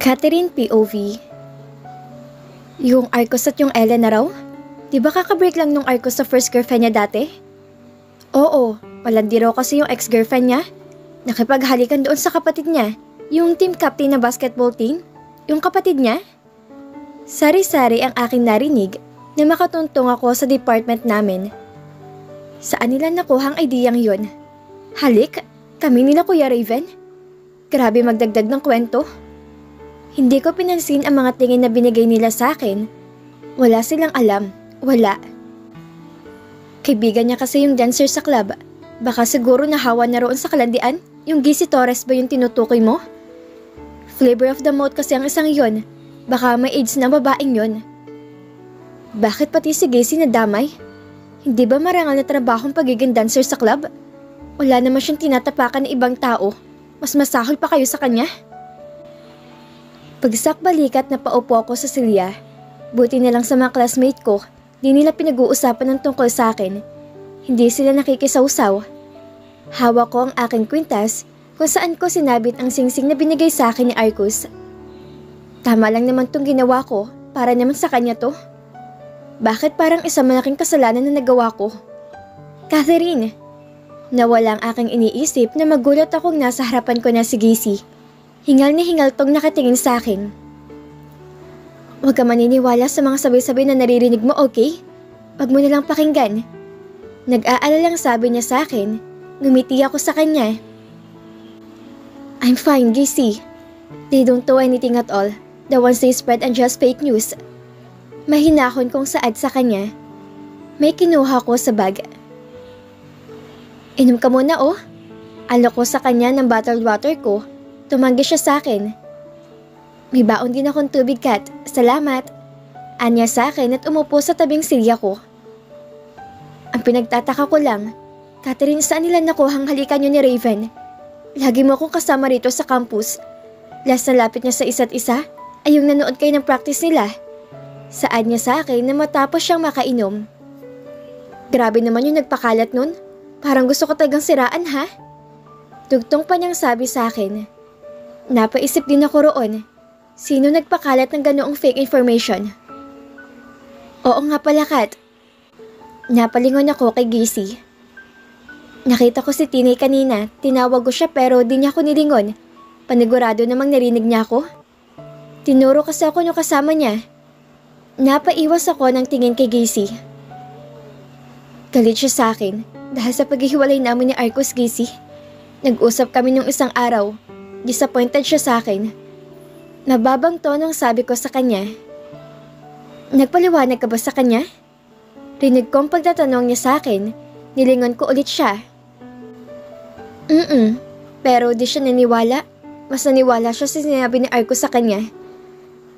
Catherine POV. Yung Arcos at yung Ellen na raw? Di ba kakabreak lang nung Arcos sa first girlfriend niya dati? Oo, malandi raw kasi yung ex-girlfriend niya. Nakipaghalikan doon sa kapatid niya, yung team captain na basketball team, yung kapatid niya. Sari-sari ang aking narinig na makatuntong ako sa department namin. Saan nila nakuhang ideyang yun? Halik, kami nila Kuya Raven? Grabe magdagdag ng kwento. Hindi ko pinansin ang mga tingin na binigay nila sa akin. Wala silang alam, wala. Kaibigan niya kasi yung dancer sa club. Baka siguro nahawa na roon sa kalandian. Yung Gisy Torres ba yung tinutukoy mo? Flavor of the month kasi ang isang yon. Baka may AIDS na babaeng yon. Bakit pati si Gisy nadamay? Hindi ba marangal na trabahong pagiging dancer sa club? Wala naman siyang tinatapakan ng ibang tao. Mas masahol pa kayo sa kanya? Pagsak balikat na paupo ako sa silya. Buti na lang sa mga classmate ko, di nila pinag-uusapan ng tungkol sa akin. Hindi sila nakikisawsaw. Hawak ko ang aking kwintas kung saan ko sinabit ang singsing na binigay sa akin ni Arcos. Tama lang naman tong ginawa ko, para naman sa kanya to. Bakit parang isang malaking kasalanan na nagawa ko? Catherine! Nawala ang aking iniisip na magulat akong nasa harapan ko na si Gisy. Hingal ni hingal tong nakatingin sa akin. Huwag ka maniniwala sa mga sabay-sabay na naririnig mo, okay? Huwag mo nalang pakinggan. Nag-aalalang sabi niya sa akin. Ngumiti ako sa kanya. I'm fine, Gisy. They don't do anything at all. The ones they spread and just fake news. Mahinahon kong saad sa kanya. May kinuha ko sa bag. Inom ka muna oh. Alok ko sa kanya ng bottled water ko. Tumanggi siya sa akin. May baon din akong tubig, Kat. Salamat. Anya sa akin at umupo sa tabing silya ko. Ang pinagtataka ko lang, Catherine, saan nila nakuhang halikan yun ni Raven? Lagi mo akong kasama rito sa campus. Last na lapit niya sa isa't isa ay yung nanood kayo ng practice nila. Saad niya sa akin na matapos siyang makainom. Grabe naman yung nagpakalat nun. Parang gusto ko talagang siraan, ha? Tugtong pa niyang sabi sa akin. Napaisip din ako roon. Sino nagpakalat ng ganoong fake information? Oo nga pala, Kat. Napalingon ako kay Gisy. Nakita ko si Tinay kanina. Tinawag ko siya pero di niya ako nilingon. Panigurado namang narinig niya ako. Tinuro kasi ako nung kasama niya. Napaiwas ako ng tingin kay Gisy. Galit siya sa akin dahil sa paghihiwalay namin ni Arcos, Gisy. Nag-usap kami nung isang araw. Disappointed siya sa akin. Mababang tonong sabi ko sa kanya. Nagpaliwanag ka ba sa kanya? Rinig kong pagtatanong niya sa akin. Nilingon ko ulit siya. Pero di siya naniwala. Mas naniwala siya sa sinabi ni Arcos sa kanya.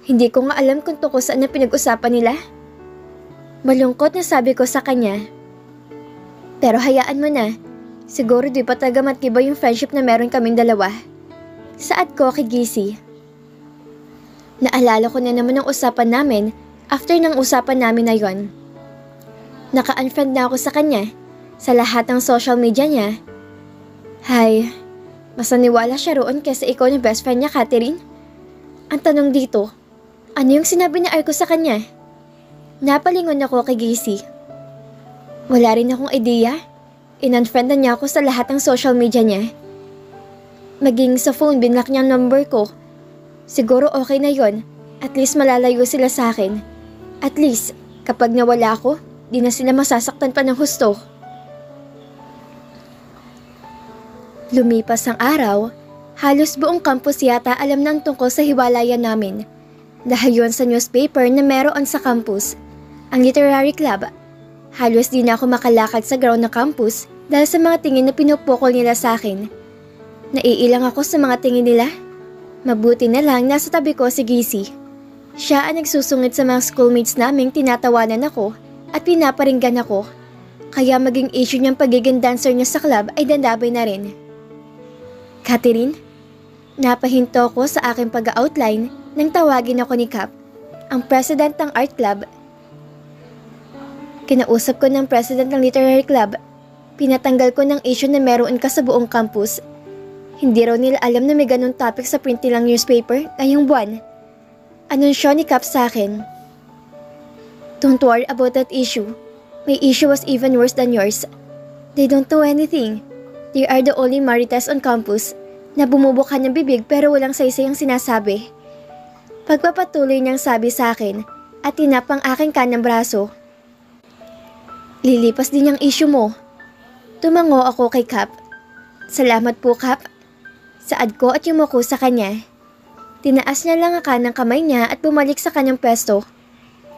Hindi ko nga alam kung tungkol saan na pinag-usapan nila. Malungkot na sabi ko sa kanya. Pero hayaan mo na. Siguro di pa talaga matibay yung friendship na meron kaming dalawa. Saad ko kay Gisy. Naalala ko na naman ang usapan namin after ng usapan namin na yon. Naka-unfriend na ako sa kanya sa lahat ng social media niya. Hay, mas naniwala siya roon kaysa ikaw na best friend niya, Catherine. Ang tanong dito, ano yung sinabi ni Arcos sa kanya? Napalingon ako kay Gisy. Wala rin akong idea. In-unfriend na niya ako sa lahat ng social media niya. Maging sa phone, binlock niya ang number ko. Siguro okay na yon. At least malalayo sila sa akin. At least, kapag nawala ako, di na sila masasaktan pa ng husto. Lumipas ang araw, halos buong campus yata alam na ang tungkol sa hiwalayan namin. Dahil yun sa newspaper na meron sa campus, ang literary club. Halos di na ako makalakad sa ground ng campus dahil sa mga tingin na pinupukol nila sa akin. Naiilang ako sa mga tingin nila. Mabuti na lang nasa tabi ko si Gisy. Siya ang nagsusungit sa mga schoolmates naming tinatawanan ako at pinaparinggan ako. Kaya maging issue niyang pagiging dancer niya sa club ay dandabay na rin. Catherine, napahinto ko sa aking pag-outline nang tawagin ako ni Cap, ang president ng art club. Kinausap ko ng president ng literary club. Pinatanggal ko ng issue na meron ka sa buong campus. Hindi raw nila alam na may ganun topic sa print nilang newspaper ngayong buwan. Anunsyo ni Cap sa akin. Don't worry about that issue. My issue was even worse than yours. They don't do anything. They are the only marites on campus na bumubukan ng bibig pero walang saysay ang sinasabi. Pagpapatuloy niyang sabi sa akin at tinapang aking kanang braso. Lilipas din ang issue mo. Tumango ako kay Cap. Salamat po, Cap. Saad ko at yumuko sa kanya. Tinaas niya lang ang kanang kamay niya at bumalik sa kanyang pwesto.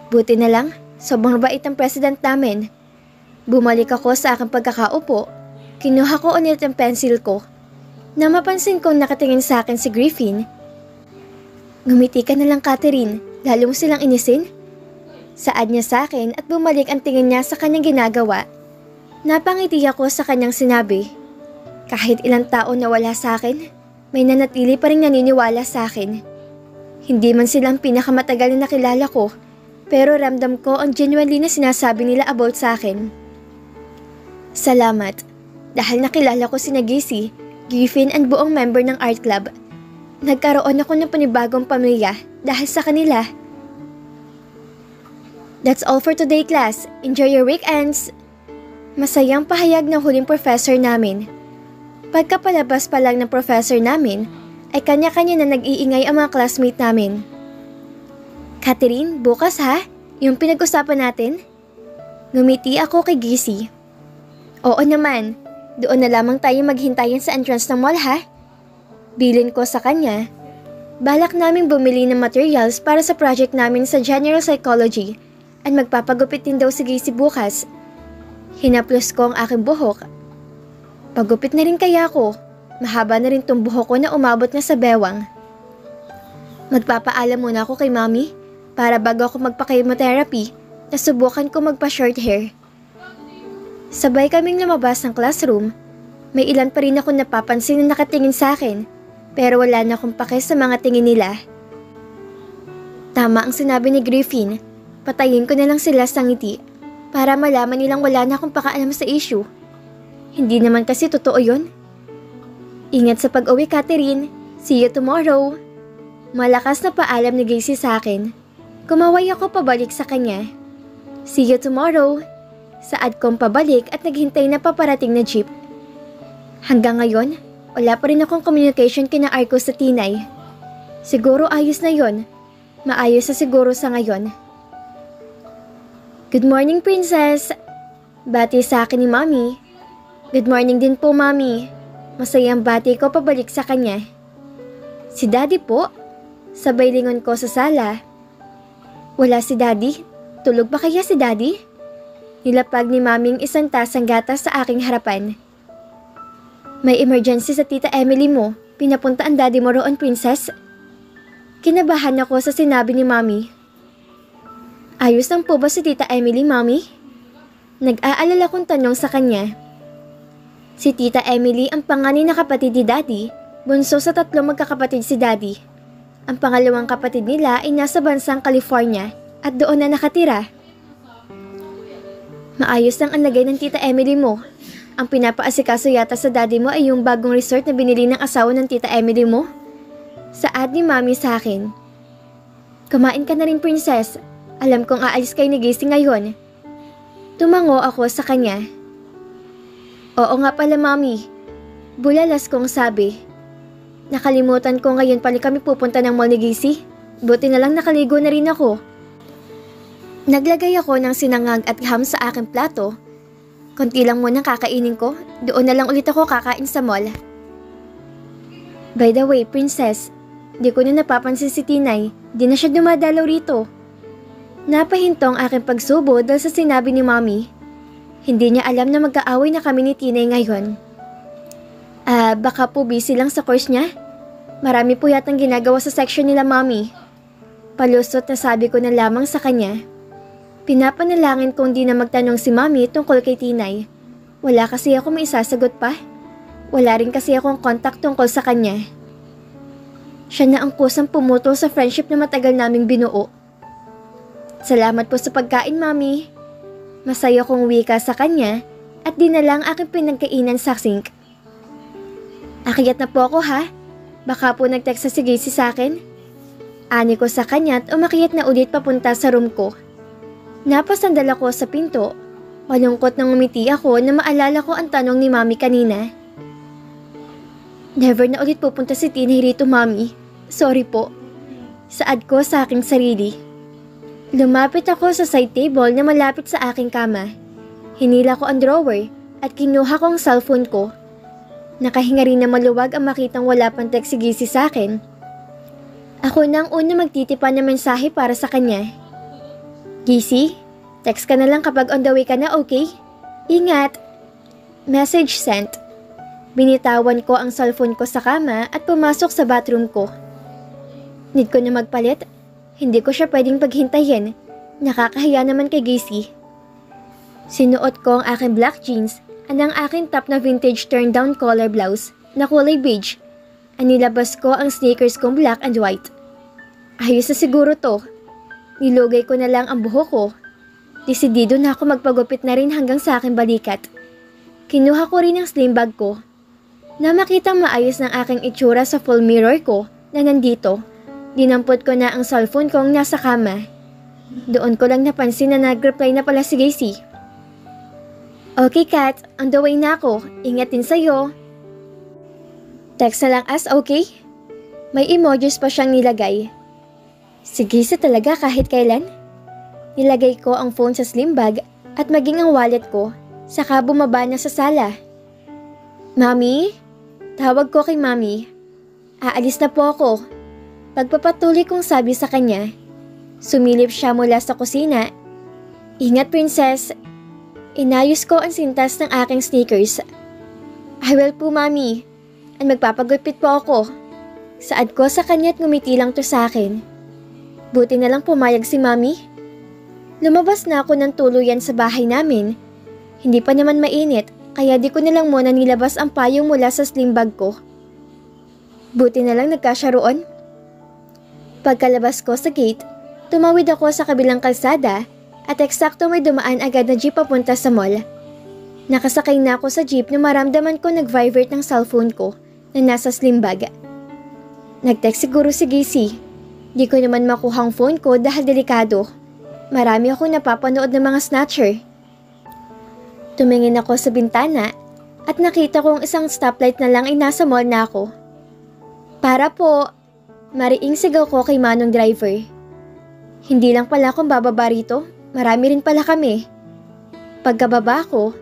Buti na lang, sobrang bait ang president namin. Bumalik ako sa aking pagkakaupo. Kinuha ko ulit ang pencil ko. Na mapansin kong nakatingin sa akin si Griffin. Ngumiti ka na lang, Catherine. Lalo mo silang inisin? Saad niya sa akin at bumalik ang tingin niya sa kanyang ginagawa. Napangiti ako sa kanyang sinabi. Kahit ilang taon na wala sa akin, may nanatili pa rin naniniwala sa akin. Hindi man silang pinakamatagal na nakilala ko, pero ramdam ko ang genuinely na sinasabi nila about sa akin. Salamat. Dahil nakilala ko sina Gacy, Griffin and buong member ng art club. Nagkaroon ako ng panibagong pamilya dahil sa kanila. That's all for today, class. Enjoy your weekends. Masayang pahayag ng huling professor namin. Pagkapalabas pa lang ng professor namin, ay kanya-kanya na nag-iingay ang mga classmate namin. Catherine, bukas ha? Yung pinag-usapan natin? Ngumiti ako kay Gacy. Oo naman, doon na lamang tayo maghintayin sa entrance ng mall ha? Bilin ko sa kanya. Balak naming bumili ng materials para sa project namin sa General Psychology at magpapagupit din daw si Gacy bukas. Hinaplos ko ang aking buhok. Pagupit na rin kaya ako. Mahaba na rin tong buhok ko na umabot na sa bewang. Magpapaalam muna ako kay Mommy para bago ako magpa-chemotherapy, nasubukan ko magpa-short hair. Sabay kaming lumabas ng classroom. May ilan pa rin ako napapansin na nakatingin sa akin, pero wala na akong pake sa mga tingin nila. Tama ang sinabi ni Griffin, patayin ko na lang sila sa ngiti para malaman nilang wala na akong pakaalam sa issue. Hindi naman kasi totoo yun. Ingat sa pag-uwi, Catherine. See you tomorrow. Malakas na paalam ni Gacy sa akin. Kumaway ako pabalik sa kanya. See you tomorrow. Saad kong pabalik at naghintay na paparating na jeep. Hanggang ngayon, wala pa rin akong communication kina Arco sa Tinay. Siguro ayos na yon. Maayos na siguro sa ngayon. Good morning, Princess. Bati sa akin ni Mommy. Good morning din po, Mommy. Masayang bati ko pabalik sa kanya. Si Daddy po? Sabay lingon ko sa sala. Wala si Daddy? Tulog ba kaya si Daddy? Nilapag ni Maming isang tasang gatas sa aking harapan. May emergency sa Tita Emily mo. Pinapunta ang Daddy mo roon, Princess. Kinabahan ako sa sinabi ni Mommy. Ayos lang po ba si Tita Emily, Mommy? Nag-aalala kong tanong sa kanya. Si Tita Emily ang panganay na kapatid ni Daddy, bunso sa 3 magkakapatid si Daddy. Ang pangalawang kapatid nila ay nasa bansang California at doon na nakatira. Maayos lang ang lagay ng Tita Emily mo. Ang pinapaasikaso yata sa Daddy mo ay yung bagong resort na binili ng asawa ng Tita Emily mo? Saad ni Mommy sa akin. Kumain ka na rin, Princess. Alam kong aalis kayo ni Gacy ngayon. Tumango ako sa kanya. Oo nga pala, Mommy. Bulalas kong sabi. Nakalimutan ko ngayon pala kami pupunta ng mall ni Gacy. Buti na lang nakaligo na rin ako. Naglagay ako ng sinangag at ham sa aking plato. Konti lang muna kakainin ko. Doon na lang ulit ako kakain sa mall. By the way, Princess, di ko na napapansin si Tinay. Di na siya dumadalaw rito. Napahinto ang aking pagsubo dahil sa sinabi ni Mommy. Hindi niya alam na magkaaway na kami ni Tinay ngayon. Baka po busy lang sa course niya. Marami po yatang ginagawa sa section nila, Mommy. Palusot na sabi ko na lamang sa kanya. Pinapanalangin kong di na magtanong si Mommy tungkol kay Tinay. Wala kasi ako may isasagot pa. Wala rin kasi akong contact tungkol sa kanya. Siya na ang kusang pumutol sa friendship na matagal naming binuo. Salamat po sa pagkain, Mommy. Masaya kong wika sa kanya at dinala ang aking pinagkainan sa sink. Akyat na po ako ha. Baka po nag-text si Gacy sa akin. Ani ko sa kanya at umakyat na ulit papunta sa room ko. Napasandal ako sa pinto. Malungkot nang umiti ako na maalala ko ang tanong ni Mami kanina. Never na ulit pupunta si Tinay rito, Mami. Sorry po. Saad ko sa aking sarili. Lumapit ako sa side table na malapit sa aking kama. Hinila ko ang drawer at kinuha ko ang cellphone ko. Nakahinga rin na maluwag ang makitang wala pang text si Gacy sa akin. Ako na ang una magtitipan ng mensahe para sa kanya. Gacy, text ka na lang kapag on the way ka na, okay? Ingat! Message sent. Binitawan ko ang cellphone ko sa kama at pumasok sa bathroom ko. Need ko na magpalit. Hindi ko siya pwedeng paghintayin. Nakakahiya naman kay Gacy. Sinuot ko ang aking black jeans at ang aking top na vintage turn-down collar blouse na kulay beige. Anilabas ko ang sneakers kong black and white. Ayos na siguro to. Nilugay ko na lang ang buhok ko. Desidido na ako magpagupit na rin hanggang sa aking balikat. Kinuha ko rin ang slim bag ko. Na makitang maayos ng aking itsura sa full mirror ko na nandito. Dinampot ko na ang cellphone kong nasa kama. Doon ko lang napansin na nag-reply na pala si Gacy. Okay Kat, on the way na ako. Ingat din sa'yo. Text na lang as okay? May emojis pa siyang nilagay. Si Gacy talaga kahit kailan. Nilagay ko ang phone sa slim bag at maging ang wallet ko, saka bumaba na sa sala. Mami? Tawag ko kay Mami. Aalis na po ako. Pagpapatuloy kong sabi sa kanya. Sumilip siya mula sa kusina. Ingat princess. Inayos ko ang sintas ng aking sneakers. I will po, Mami. At magpapagupit po ako. Saad ko sa kanya at ngumiti lang to sa akin. Buti na lang pumayag si Mami. Lumabas na ako ng tuluyan sa bahay namin. Hindi pa naman mainit, kaya di ko na lang muna nilabas ang payong mula sa slim bag ko. Buti na lang nagkasya roon. Pagkalabas ko sa gate, tumawid ako sa kabilang kalsada at eksakto may dumaan agad na jeep papunta sa mall. Nakasakay na ako sa jeep na maramdaman ko nag-vibrate ng cellphone ko na nasa slim bag. Nag-text siguro si Gacy. Di ko naman makuha ang phone ko dahil delikado. Marami ako napapanood ng mga snatcher. Tumingin ako sa bintana at nakita kong isang stoplight na lang ay nasa mall na ako. Para po, mariing sigaw ko kay Manong driver. Hindi lang pala akong bababa rito, marami rin pala kami. Pagkababa ko,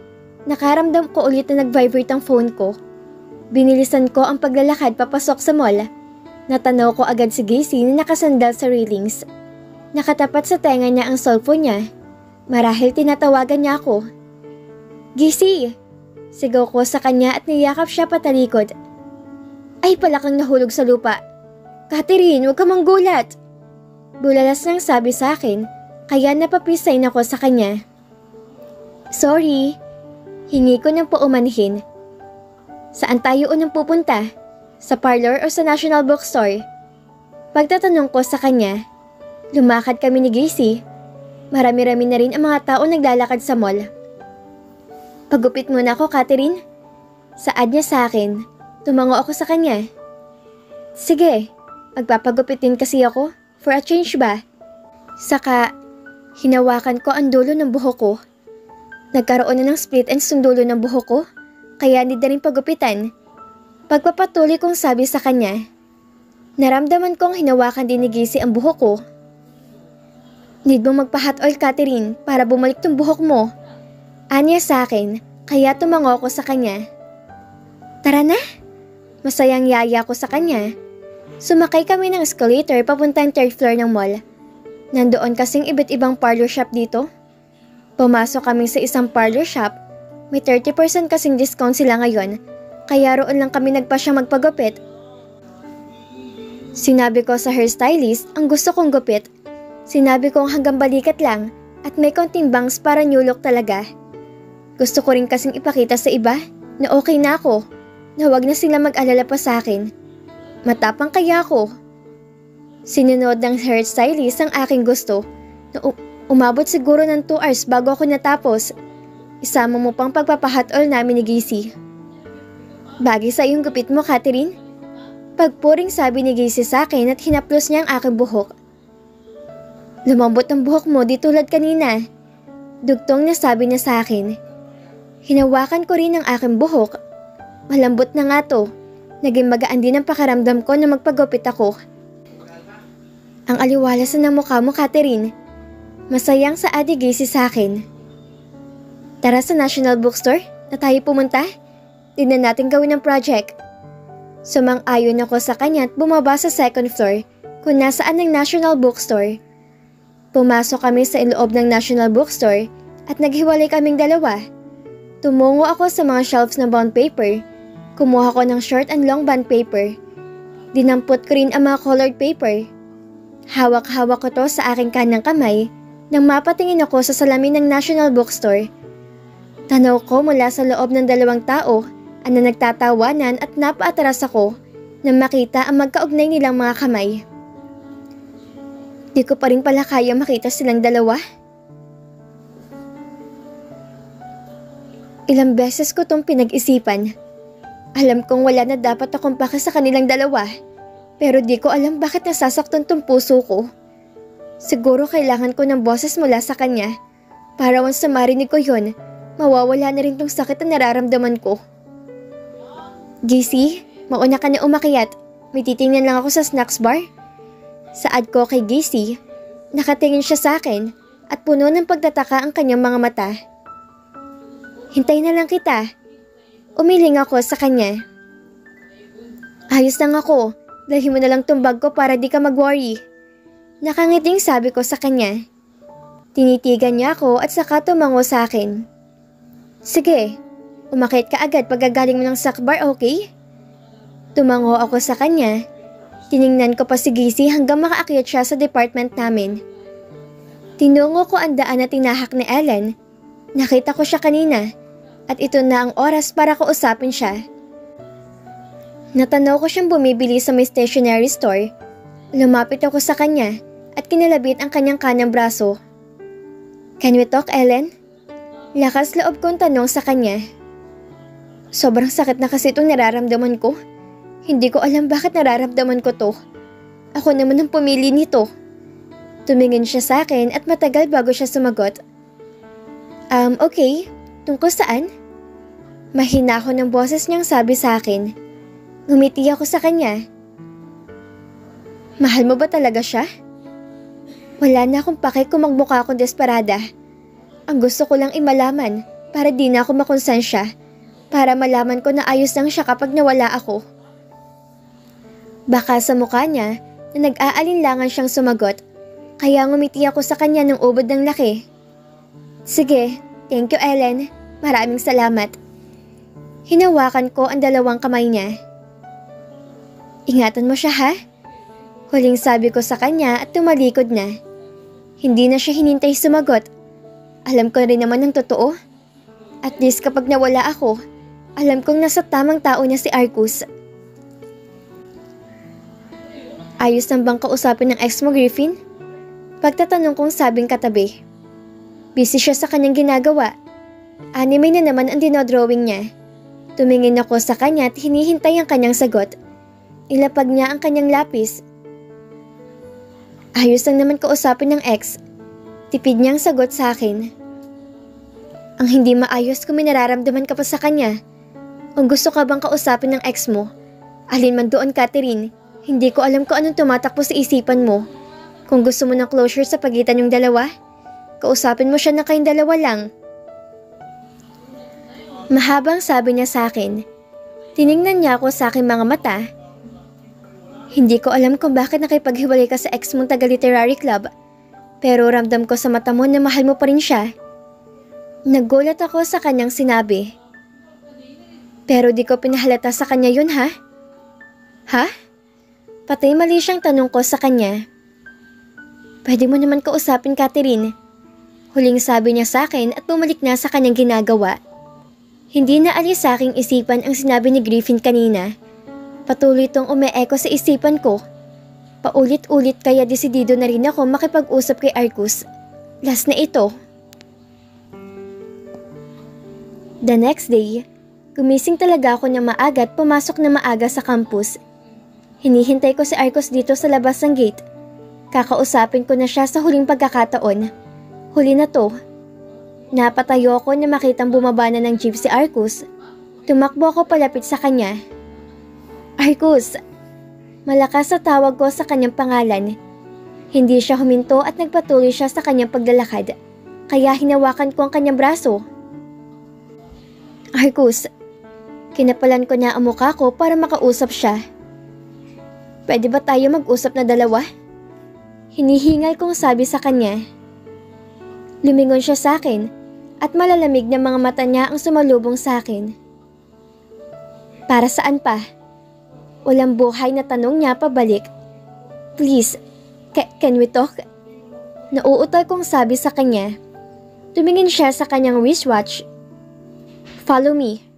nakaramdam ko ulit na nag-vibrate ang phone ko. Binilisan ko ang paglalakad papasok sa mall. Natanaw ko agad si Gacy na nakasandal sa railings. Nakatapat sa tenga niya ang cellphone niya. Marahil tinatawagan niya ako. Gacy! Sigaw ko sa kanya at niyakap siya patalikod. Ay pala kang nahulog sa lupa. Catherine, huwag ka manggulat. Bulalas nang sabi sa akin, kaya napapisain ako sa kanya. Sorry. Hingi ko ng paumanhin. Saan tayo unang pupunta? Sa parlor o sa National Bookstore? Pagtatanong ko sa kanya, lumakad kami ni Gacy. Marami-rami na rin ang mga tao naglalakad sa mall. Pagupit muna ako, Catherine. Saad niya sa akin. Tumango ako sa kanya. Sige, magpapagupit din kasi ako. For a change ba? Saka, hinawakan ko ang dulo ng buhok ko. Nagkaroon na ng split ends yung dulo ng buhok ko, kaya need na rin pagupitan. Pagpapatuloy kong sabi sa kanya, naramdaman kong hinawakan din ni Gacy ang buhok ko. Need mo magpa-hot oil, Catherine, para bumalik tong buhok mo. Anya sa akin, kaya tumango ako sa kanya. Tara na! Masayang yaya ko sa kanya. Sumakay kami ng escalator papuntang third floor ng mall. Nandoon kasing iba't ibang parlor shop dito. Pumasok kami sa isang parlor shop. May 30% kasing discount sila ngayon, kaya roon lang kami nagpasyang magpagupit. Sinabi ko sa hairstylist ang gusto kong gupit. Sinabi kong hanggang balikat lang at may konting bangs para new look talaga. Gusto ko rin kasing ipakita sa iba na okay na ako, na huwag na sila mag-alala pa sa akin. Matapang kaya ako. Sinunod ng hairstylist ang aking gusto na umabot siguro ng 2 hours bago ako natapos. Isama mo pang pagpapahot oil namin ni Gacy. Bagay sa iyong gupit mo, Catherine. Pagpuring sabi ni Gacy sa akin at hinaplos niya ang aking buhok. Lumambot ang buhok mo di tulad kanina. Dugtong na sabi niya sa akin. Hinawakan ko rin ang aking buhok. Malambot na nga to. Naging magaan din ang pakiramdam ko na magpagupit ako. Ang aliwalas na ng mukha mo, Catherine. Masayang sa Ate Gacy sa akin. Tara sa National Bookstore na tayo pumunta. Tignan natin gawin ang project. Sumang-ayon ako sa kanya at bumaba sa second floor kung nasaan ang National Bookstore. Pumasok kami sa loob ng National Bookstore at naghiwalay kaming dalawa. Tumungo ako sa mga shelves ng bond paper. Kumuha ko ng short and long bond paper. Dinampot ko rin ang mga colored paper. Hawak-hawak ko to sa aking kanang kamay nang mapatingin ako sa salamin ng National Bookstore. Tanaw ko mula sa loob ng dalawang tao na nagtatawanan at napaatras ako nang makita ang magkaugnay nilang mga kamay. Di ko pa rin pala kaya makita silang dalawa. Ilang beses ko tong pinag-isipan. Alam kong wala na dapat akong pake sa kanilang dalawa, pero di ko alam bakit nasasaktan tong puso ko. Siguro kailangan ko ng boses mula sa kanya para once na marinig ko yun, mawawala na rin tong sakit na nararamdaman ko. Gacy, mauna ka na umakyat. May titingnan lang ako sa snacks bar. Saad ko kay Gacy, nakatingin siya sa akin at puno ng pagtataka ang kanyang mga mata. Hintay na lang kita. Umiling ako sa kanya. Ayos lang ako, dalhin mo na lang tong bag ko para di ka mag-worry. Nakangiting sabi ko sa kanya. Tinitigan niya ako at saka tumango sa akin. Sige, umakyat ka agad pagkagaling mo ng snack bar, okay? Tumango ako sa kanya. Tiningnan ko pa si Gacy hanggang makaakyat siya sa department namin. Tinungo ko ang daan na tinahak ni Ellen. Nakita ko siya kanina at ito na ang oras para kausapin siya. Natanaw ko siyang bumibili sa may stationery store. Lumapit ako sa kanya at kinalabit ang kanyang kanang braso. Can we talk, Ellen? Lakas loob kong tanong sa kanya. Sobrang sakit na kasi itong nararamdaman ko. Hindi ko alam bakit nararamdaman ko to. Ako naman ang pumili nito. Tumingin siya sa akin at matagal bago siya sumagot. Okay. Tungkol saan? Mahina ako ng boses niyang sabi sa akin. Ngumiti ako sa kanya. Mahal mo ba talaga siya? Wala na akong pake kung magmukha akong desperada. Ang gusto ko lang imalaman para di na ako makonsensya. Para malaman ko na ayos lang siya kapag nawala ako. Baka sa mukha niya na nag-aalinlangan siyang sumagot, kaya ngumiti ako sa kanya ng ubod ng laki. Sige, thank you Ellen. Maraming salamat. Hinawakan ko ang dalawang kamay niya. Ingatan mo siya ha? Huling sabi ko sa kanya at tumalikod na. Hindi na siya hinintay sumagot. Alam ko rin naman ang totoo. At least kapag nawala ako, alam kong nasa tamang tao niya si Arcus. Ayos lang bang kausapin ng ex mo, Griffin? Pagtatanong kong sabing katabi. Busy siya sa kanyang ginagawa. Anime na naman ang dinodrawing niya. Tumingin ako sa kanya at hinihintay ang kanyang sagot. Ilapag niya ang kanyang lapis. Ayos lang naman kausapin ng ex. Tipid niyang sagot sa akin. Ang hindi maayos kung may nararamdaman ka pa sa kanya. Kung gusto ka bang kausapin ng ex mo, alin man doon, Catherine. Hindi ko alam kung anong tumatakbo sa isipan mo. Kung gusto mo ng closure sa pagitan yung dalawa, kausapin mo siya na kayong dalawa lang. Mahabang sabi niya sa akin. Tiningnan niya ako sa aking mga mata. Hindi ko alam kung bakit nakipaghiwalay ka sa ex mong taga-literary club, pero ramdam ko sa mata mo na mahal mo pa rin siya. Nagulat ako sa kanyang sinabi. Pero di ko pinahalata sa kanya yun ha? Ha? Patay mali siyang tanong ko sa kanya. Pwede mo naman kausapin, Catherine. Huling sabi niya sa akin at bumalik na sa kanyang ginagawa. Hindi na alis sa aking isipan ang sinabi ni Griffin kanina. Patuloy itong ume-echo sa isipan ko. Paulit-ulit kaya desidido na rin ako makipag-usap kay Arcus. Last na ito. The next day, Gumising talaga ako ng maaga at pumasok na maaga sa campus. Hinihintay ko si Arcos dito sa labas ng gate. Kakausapin ko na siya sa huling pagkakataon. Huli na to. Napatayo ako na makitang bumaba na ng jeep si Arcos. Tumakbo ako palapit sa kanya. Arcos! Malakas sa tawag ko sa kanyang pangalan. Hindi siya huminto at nagpatuloy siya sa kanyang paglalakad. Kaya hinawakan ko ang kanyang braso. Arcos! Kinapalan ko na ang mukha ko para makausap siya. Pwede ba tayo mag-usap na dalawa? Hinihingal kong sabi sa kanya. Lumingon siya sa akin at malalamig na mga mata niya ang sumalubong sa akin. Para saan pa? Walang buhay na tanong niya pabalik. Please, can we talk? Nauutal kong sabi sa kanya. Tumingin siya sa kanyang wristwatch. Follow me.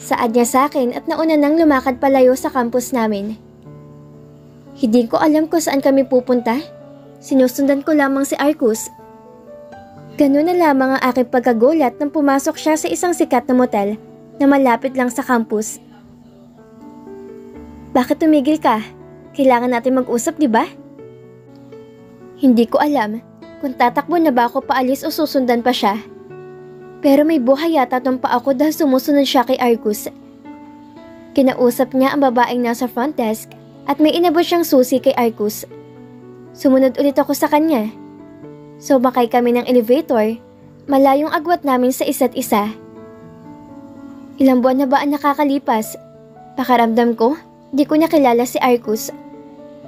Saad niya sa akin at nauna nang lumakad palayo sa campus namin. Hindi ko alam kung saan kami pupunta. Sinusundan ko lamang si Arcos. Ganun na lamang ang aking pagkagulat nang pumasok siya sa isang sikat na motel na malapit lang sa campus. Bakit tumigil ka? Kailangan natin mag-usap, di ba? Hindi ko alam kung tatakbo na ba ako paalis o susundan pa siya. Pero may buhay yata tong pa ako dahil sumusunod siya kay Arcos. Kinausap niya ang babaeng nasa front desk at may inabot siyang susi kay Arcos. Sumunod ulit ako sa kanya. Sumakay kami ng elevator, malayong agwat namin sa isa't isa. Ilang buwan na ba ang nakakalipas? Pakaramdam ko, di ko nakilala si Arcos.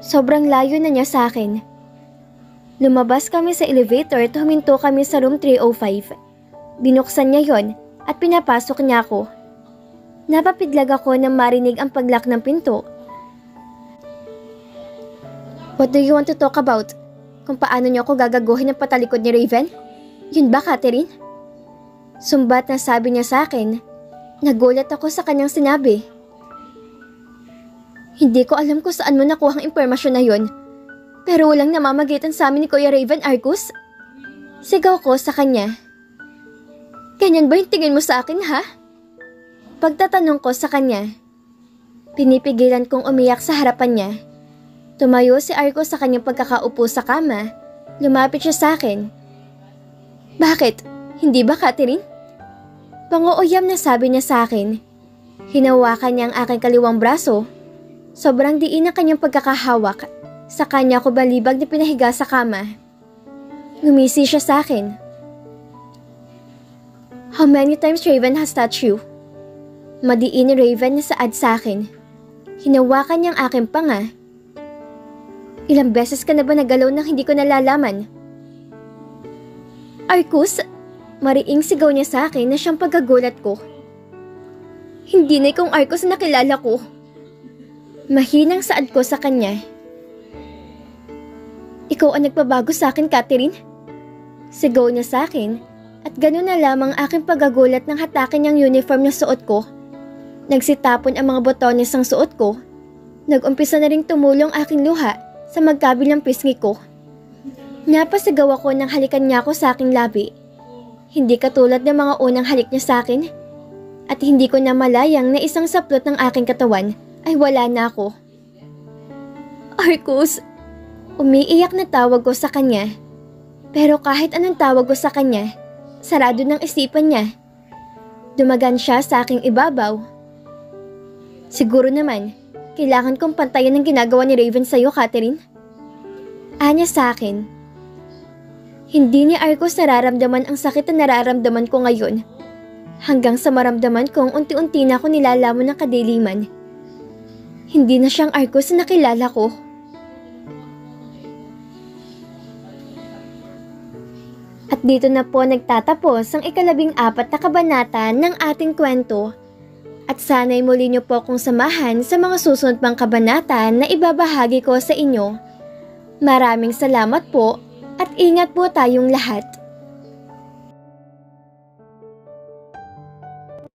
Sobrang layo na niya sa akin. Lumabas kami sa elevator at huminto kami sa room 305. Binuksan niya yon at pinapasok niya ako. Napapidlag ako nang marinig ang paglock ng pinto. What do you want to talk about? Kung paano niyo ako gagaguhin ng patalikod ni Raven? Yun ba, Catherine? Sumbat na sabi niya sa akin. Nagulat ako sa kanyang sinabi. Hindi ko alam kung saan mo nakuha ang impormasyon na yon. Pero walang namamagitan sa amin ni Kuya Raven, Arcos. Sigaw ko sa kanya. Ganyan ba yung tingin mo sa akin, ha? Pagtatanong ko sa kanya. Pinipigilan kong umiyak sa harapan niya. Tumayo si Arcos sa kanyang pagkakaupo sa kama. Lumapit siya sa akin. Bakit? Hindi ba, Catherine? Panguuyam na sabi niya sa akin. Hinawakan niya ang aking kaliwang braso. Sobrang diin ang kanyang pagkakahawak. Sa kanya ko balibag na pinahiga sa kama. Ngumisi siya sa akin. How many times Raven has touched you? Madiin ni Raven na saad sa akin. Hinawakan niya ang aking panga. Ilang beses ka na ba nagalaw nang hindi ko nalalaman? Arcos, mariing sigaw niya sa akin na siyang pagkagulat ko. Hindi na ikong Arcos na nakilala ko. Mahinang saad ko sa kanya. Ikaw ang nagpabago sa akin, Catherine. Sigaw niya sa akin at gano'n na lamang aking pagkagulat nang hatakin niyang uniform na suot ko. Nagsitapon ang mga botones ng suot ko. Nag-umpisa na ring tumulong aking luha sa magkabilang pisngi ko. Napasigaw ako nang halikan niya ako sa aking labi. Hindi katulad ng mga unang halik niya sa akin. At hindi ko na malayang na isang saplot ng aking katawan ay wala na ako. Arcos! Umiiyak na tawag ko sa kanya. Pero kahit anong tawag ko sa kanya, sarado ng isipan niya. Dumagan siya sa aking ibabaw. Siguro naman, kailangan kong pantayan ang ginagawa ni Raven sa'yo, Catherine. Anya sa akin. Hindi ni Arcos nararamdaman ang sakit na nararamdaman ko ngayon. Hanggang sa maramdaman kong unti-unti na ako nilalamon ng kadiliman. Hindi na siyang Arcos na nakilala ko. At dito na po nagtatapos ang 14 na kabanata ng ating kwento. At sana'y muli niyo po akong samahan sa mga susunod pang kabanata na ibabahagi ko sa inyo. Maraming salamat po at ingat po tayong lahat.